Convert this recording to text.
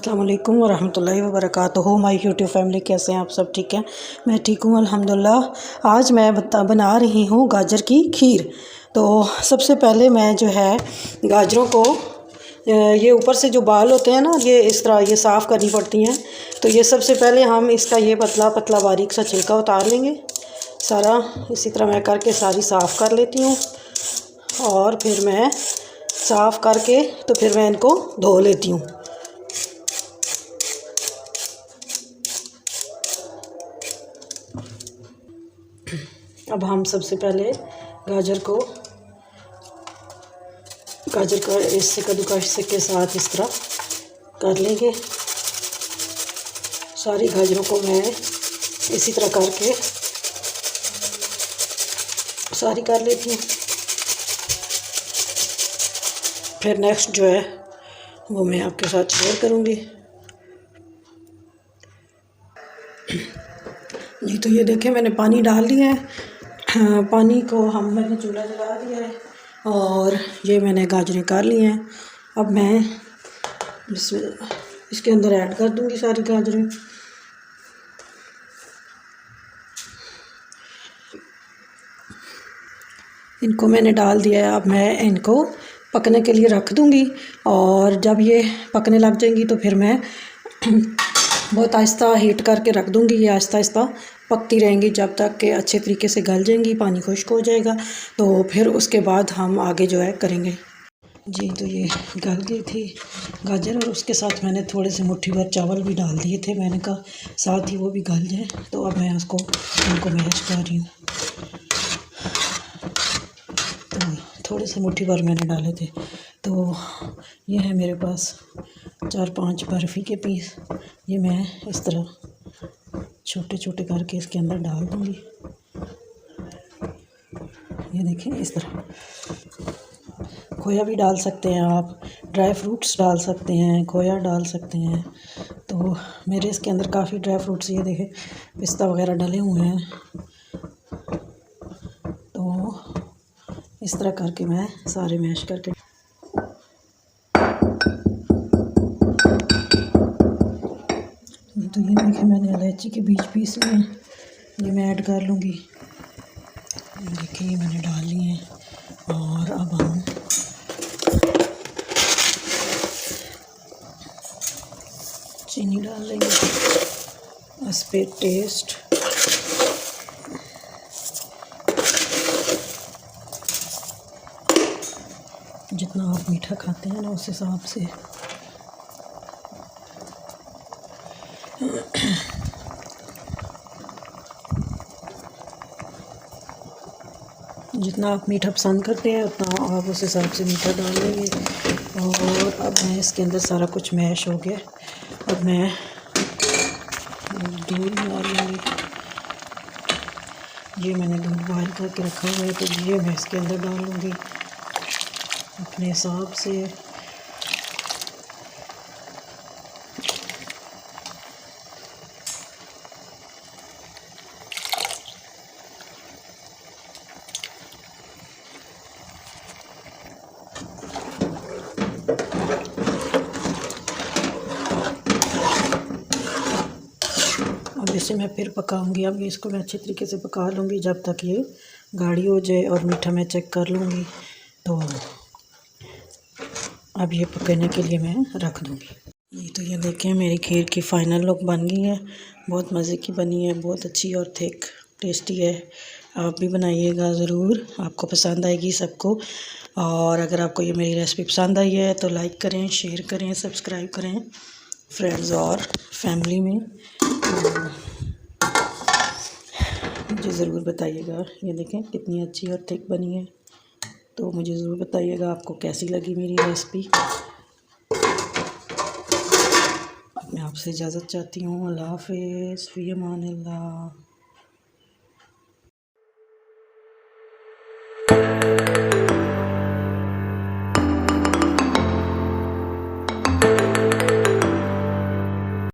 अस्सलाम वालेकुम वरहमतुल्लाहि वबरकातुहू। माय यूट्यूब फैमिली, कैसे हैं आप सब? ठीक हैं, मैं ठीक हूँ अल्हम्दुलिल्लाह। आज मैं बना रही हूँ गाजर की खीर। तो सबसे पहले मैं जो है गाजरों को ये ऊपर से जो बाल होते हैं ना, ये इस तरह ये साफ़ करनी पड़ती हैं। तो ये सबसे पहले हम इसका ये पतला पतला बारीक सा छिलका उतार लेंगे सारा। इसी तरह मैं करके सारी साफ़ कर लेती हूँ और फिर मैं साफ़ करके तो फिर मैं इनको धो लेती हूँ। अब हम सबसे पहले गाजर का इससे कद्दूकस के साथ इस तरह कर लेंगे। सारी गाजरों को मैं इसी तरह करके सारी कर लेती हूँ। फिर नेक्स्ट जो है वो मैं आपके साथ शेयर करूँगी। जी, तो ये देखें मैंने पानी डाल दिया है। पानी को मैंने चूल्हा जला दिया है और ये मैंने गाजरें कर ली हैं। अब मैं इसके अंदर ऐड कर दूंगी सारी गाजरें। इनको मैंने डाल दिया है। अब मैं इनको पकने के लिए रख दूंगी और जब ये पकने लग जाएंगी तो फिर मैं बहुत आहिस्ता हीट करके रख दूंगी। ये आहिस्ता आहिस्ता पकती रहेंगी जब तक कि अच्छे तरीके से गल जाएंगी, पानी खुश्क हो जाएगा। तो फिर उसके बाद हम आगे जो है करेंगे। जी, तो ये गल गई थी गाजर और उसके साथ मैंने थोड़े से मुट्ठी भर चावल भी डाल दिए थे। मैंने कहा साथ ही वो भी गल जाए। तो अब मैं इनको मैश कर रही हूँ। तो थोड़े से मुट्ठी भर मैंने डाले थे। तो ये है मेरे पास 4-5 बर्फ़ी के पीस। ये मैं इस तरह छोटे छोटे करके इसके अंदर डाल दूँगी। ये देखें, इस तरह खोया भी डाल सकते हैं आप, ड्राई फ्रूट्स डाल सकते हैं, खोया डाल सकते हैं। तो मेरे इसके अंदर काफ़ी ड्राई फ्रूट्स, ये देखें पिस्ता वगैरह डले हुए हैं। तो इस तरह करके मैं सारे मैश करके तो ये देखें मैंने इलायची के बीज पीस लिए हैं, ये मैं ऐड कर लूँगी। देखिए ये मैंने डाल लिए हैं और अब हम चीनी डाल लेंगे इस पे टेस्ट। जितना आप मीठा खाते हैं ना उस हिसाब से। जितना आप मीठा पसंद करते हैं उतना आप उस हिसाब से मीठा डाल लेंगे। और अब मैं इसके अंदर सारा कुछ मैश हो गया। अब मैं दूध डाल लूँगी। ये मैंने दूध बॉयल करके रखा हुआ है, तो ये मैं इसके अंदर डाल लूँगी अपने हिसाब से। अब इसे मैं फिर पकाऊंगी। अब इसको मैं अच्छे तरीके से पका लूँगी जब तक ये गाढ़ी हो जाए और मीठा मैं चेक कर लूँगी। तो अब ये पकाने के लिए मैं रख दूँगी। तो ये देखें मेरी खीर की फ़ाइनल लुक बन गई है। बहुत मज़े की बनी है, बहुत अच्छी और थिक टेस्टी है। आप भी बनाइएगा ज़रूर, आपको पसंद आएगी सबको। और अगर आपको ये मेरी रेसिपी पसंद आई है तो लाइक करें, शेयर करें, सब्सक्राइब करें फ्रेंड्स और फैमिली में। मुझे ज़रूर बताइएगा। ये देखें कितनी अच्छी और थिक बनी है। तो मुझे ज़रूर बताइएगा आपको कैसी लगी मेरी रेसिपी। मैं आपसे इजाज़त चाहती हूँ। अल्लाह हाफ़िज़, फ़ी अमान अल्लाह।